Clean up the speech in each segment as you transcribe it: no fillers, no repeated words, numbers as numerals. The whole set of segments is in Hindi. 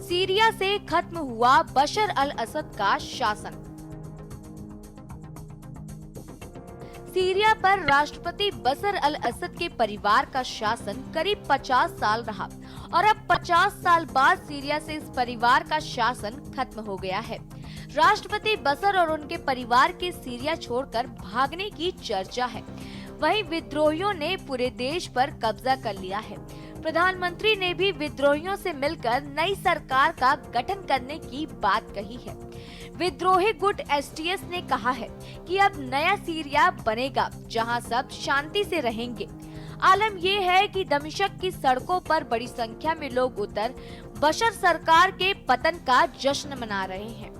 सीरिया से खत्म हुआ बशर अल असद का शासन। सीरिया पर राष्ट्रपति बशर अल असद के परिवार का शासन करीब 50 साल रहा और अब 50 साल बाद सीरिया से इस परिवार का शासन खत्म हो गया है। राष्ट्रपति बशर और उनके परिवार के सीरिया छोड़कर भागने की चर्चा है। वहीं विद्रोहियों ने पूरे देश पर कब्जा कर लिया है। प्रधानमंत्री ने भी विद्रोहियों से मिलकर नई सरकार का गठन करने की बात कही है। विद्रोही गुट एसटीएस ने कहा है कि अब नया सीरिया बनेगा जहां सब शांति से रहेंगे। आलम ये है कि दमिश्क की सड़कों पर बड़ी संख्या में लोग उतर बशर सरकार के पतन का जश्न मना रहे हैं।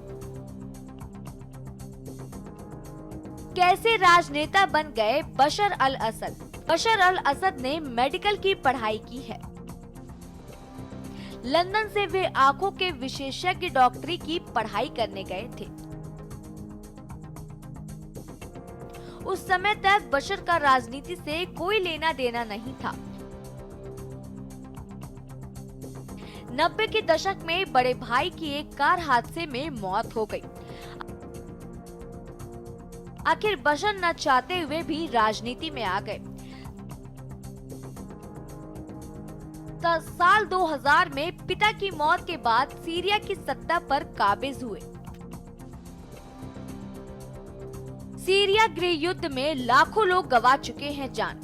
कैसे राजनेता बन गए बशर अल असद? बशर अल असद ने मेडिकल की पढ़ाई की है। लंदन से वे आंखों के विशेषज्ञ डॉक्टरी की पढ़ाई करने गए थे। उस समय तक बशर का राजनीति से कोई लेना देना नहीं था। 90 के दशक में बड़े भाई की एक कार हादसे में मौत हो गई। आखिर बशर न चाहते हुए भी राजनीति में आ गए। साल 2000 में पिता की मौत के बाद सीरिया की सत्ता पर काबिज हुए। सीरिया गृह युद्ध में लाखों लोग गंवा चुके हैं जान।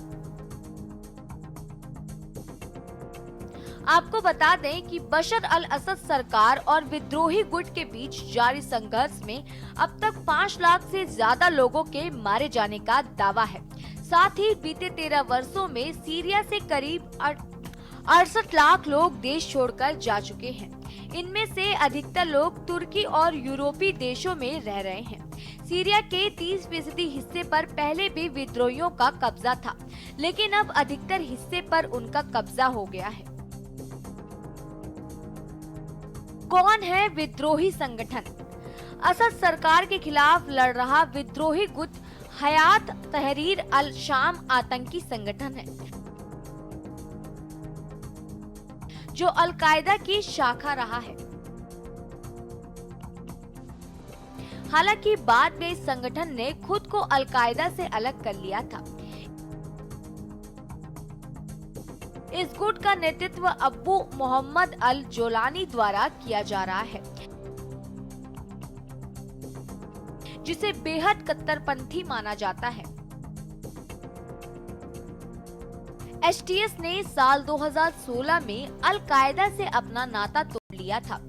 आपको बता दें कि बशर अल असद सरकार और विद्रोही गुट के बीच जारी संघर्ष में अब तक 5 लाख से ज्यादा लोगों के मारे जाने का दावा है। साथ ही बीते 13 वर्षों में सीरिया से करीब 68 लाख लोग देश छोड़कर जा चुके हैं। इनमें से अधिकतर लोग तुर्की और यूरोपीय देशों में रह रहे हैं। सीरिया के 30% हिस्से पर पहले भी विद्रोहियों का कब्जा था, लेकिन अब अधिकतर हिस्से पर उनका कब्जा हो गया है। कौन है विद्रोही संगठन? असद सरकार के खिलाफ लड़ रहा विद्रोही गुट हयात तहरीर अल शाम आतंकी संगठन है, जो अल कायदा की शाखा रहा है। हालांकि बाद में इस संगठन ने खुद को अल कायदा से अलग कर लिया था। इस गुट का नेतृत्व अब्बू मोहम्मद अल जोलानी द्वारा किया जा रहा है, जिसे बेहद कट्टरपंथी माना जाता है। एसटीएस ने साल 2016 में अल कायदा से अपना नाता तोड़ लिया था।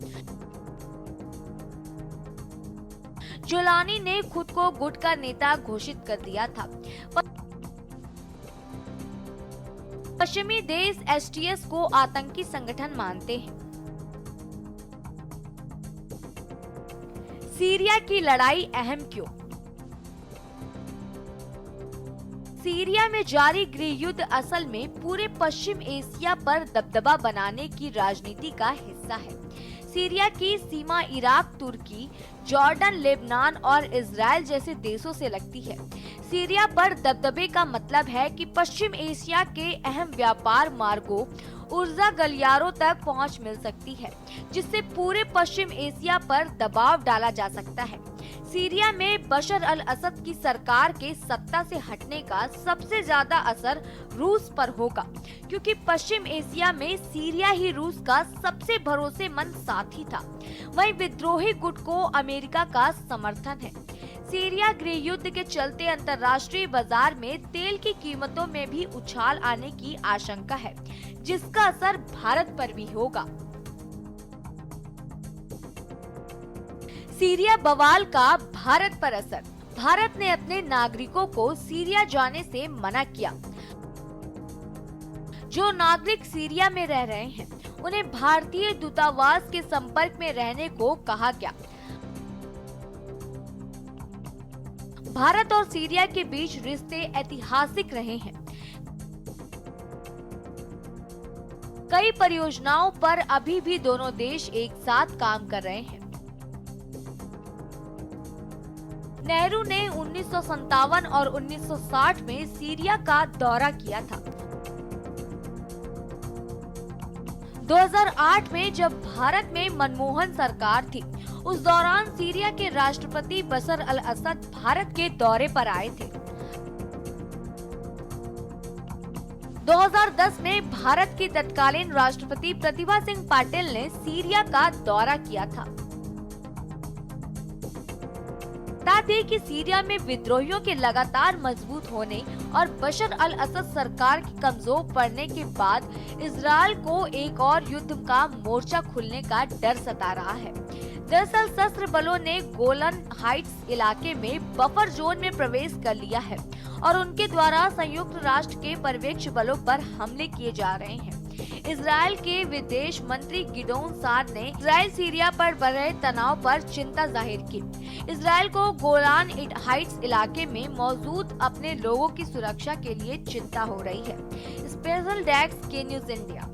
जोलानी ने खुद को गुट का नेता घोषित कर दिया था। पश्चिमी देश एसटीएस को आतंकी संगठन मानते हैं। सीरिया की लड़ाई अहम क्यों? सीरिया में जारी गृह युद्ध असल में पूरे पश्चिम एशिया पर दबदबा बनाने की राजनीति का हिस्सा है। सीरिया की सीमा इराक, तुर्की, जॉर्डन, लेबनान और इजराइल जैसे देशों से लगती है। सीरिया पर दबदबे का मतलब है कि पश्चिम एशिया के अहम व्यापार मार्गों, ऊर्जा गलियारों तक पहुंच मिल सकती है, जिससे पूरे पश्चिम एशिया पर दबाव डाला जा सकता है। सीरिया में बशर अल असद की सरकार के सत्ता से हटने का सबसे ज्यादा असर रूस पर होगा, क्योंकि पश्चिम एशिया में सीरिया ही रूस का सबसे भरोसेमंद साथी था। वहीं विद्रोही गुट को अमेरिका का समर्थन है। सीरिया गृह युद्ध के चलते अंतर्राष्ट्रीय बाजार में तेल की कीमतों में भी उछाल आने की आशंका है, जिसका असर भारत पर भी होगा। सीरिया बवाल का भारत पर असर। भारत ने अपने नागरिकों को सीरिया जाने से मना किया। जो नागरिक सीरिया में रह रहे हैं, उन्हें भारतीय दूतावास के संपर्क में रहने को कहा गया। भारत और सीरिया के बीच रिश्ते ऐतिहासिक रहे हैं। कई परियोजनाओं पर अभी भी दोनों देश एक साथ काम कर रहे हैं। नेहरू ने 1957 और 1960 में सीरिया का दौरा किया था। 2008 में जब भारत में मनमोहन सरकार थी, उस दौरान सीरिया के राष्ट्रपति बशर अल असद भारत के दौरे पर आए थे। 2010 में भारत की तत्कालीन राष्ट्रपति प्रतिभा सिंह पाटिल ने सीरिया का दौरा किया था। बता दें कि सीरिया में विद्रोहियों के लगातार मजबूत होने और बशर अल असद सरकार के कमजोर पड़ने के बाद इजरायल को एक और युद्ध का मोर्चा खुलने का डर सता रहा है। दरअसल सशस्त्र बलों ने गोलन हाइट्स इलाके में बफर जोन में प्रवेश कर लिया है और उनके द्वारा संयुक्त राष्ट्र के पर्यवेक्षी बलों पर हमले किए जा रहे हैं। इजरायल के विदेश मंत्री गिडोन सार ने इजरायल सीरिया पर बढ़ रहे तनाव पर चिंता जाहिर की। इजरायल को गोलान हाइट्स इलाके में मौजूद अपने लोगों की सुरक्षा के लिए चिंता हो रही है। स्पेशल डेस्क के न्यूज़ इंडिया।